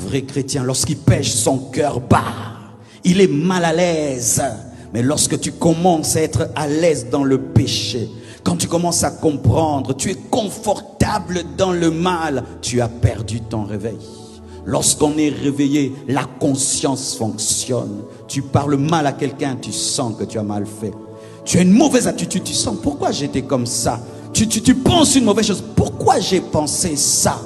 vrai chrétien, lorsqu'il pêche, son cœur bat. Il est mal à l'aise. Mais lorsque tu commences à être à l'aise dans le péché, quand tu commences à comprendre, tu es confortable dans le mal, tu as perdu ton réveil. Lorsqu'on est réveillé, la conscience fonctionne. Tu parles mal à quelqu'un, tu sens que tu as mal fait. Tu as une mauvaise attitude, tu sens pourquoi j'étais comme ça. Tu penses une mauvaise chose, pourquoi j'ai pensé ça.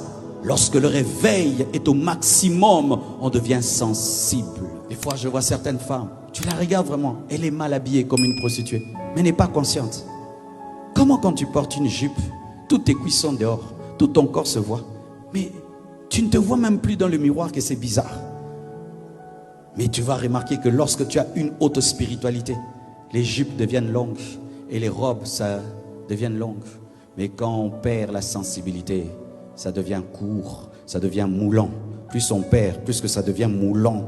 Lorsque le réveil est au maximum, on devient sensible. Des fois, je vois certaines femmes, tu la regardes vraiment, elle est mal habillée comme une prostituée, mais n'est pas consciente. Comment quand tu portes une jupe, toutes tes cuisses sont dehors, tout ton corps se voit, mais tu ne te vois même plus dans le miroir, que c'est bizarre. Mais tu vas remarquer que lorsque tu as une haute spiritualité, les jupes deviennent longues et les robes, ça deviennent longues. Mais quand on perd la sensibilité, ça devient court, ça devient moulant. Plus on perd, plus que ça devient moulant.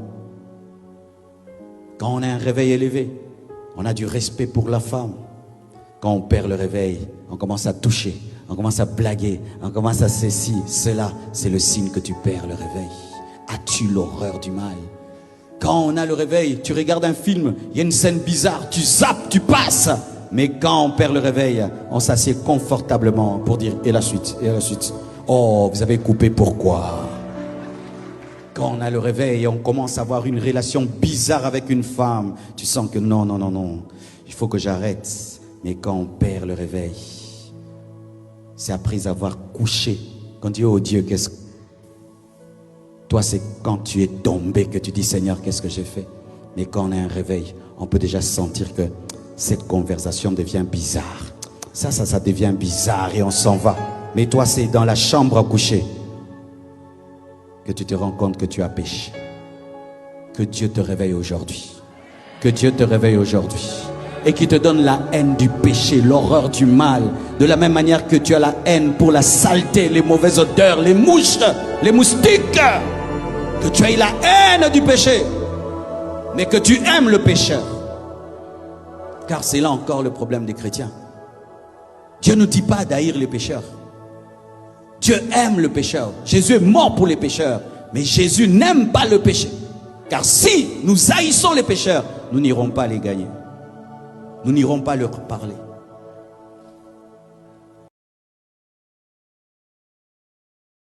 Quand on a un réveil élevé, on a du respect pour la femme. Quand on perd le réveil, on commence à toucher, on commence à blaguer, on commence à ceci, cela. C'est le signe que tu perds le réveil. As-tu l'horreur du mal? Quand on a le réveil, tu regardes un film, il y a une scène bizarre, tu zappes, tu passes. Mais quand on perd le réveil, on s'assied confortablement pour dire et la suite, et la suite. Oh, vous avez coupé, pourquoi? Quand on a le réveil, on commence à avoir une relation bizarre avec une femme. Tu sens que non, non, non, non, il faut que j'arrête. Mais quand on perd le réveil, c'est après avoir couché. Quand on dit, oh Dieu, qu'est-ce que... Toi, c'est quand tu es tombé que tu dis, Seigneur, qu'est-ce que j'ai fait? Mais quand on a un réveil, on peut déjà sentir que cette conversation devient bizarre. Ça devient bizarre et on s'en va. Mais toi, c'est dans la chambre à coucher que tu te rends compte que tu as péché. Que Dieu te réveille aujourd'hui. Que Dieu te réveille aujourd'hui. Et qui te donne la haine du péché, l'horreur du mal. De la même manière que tu as la haine pour la saleté, les mauvaises odeurs, les mouches, les moustiques. Que tu aies la haine du péché. Mais que tu aimes le pécheur. Car c'est là encore le problème des chrétiens. Dieu ne dit pas d'haïr les pécheurs. Dieu aime le pécheur. Jésus est mort pour les pécheurs. Mais Jésus n'aime pas le péché. Car si nous haïssons les pécheurs, nous n'irons pas les gagner. Nous n'irons pas leur parler.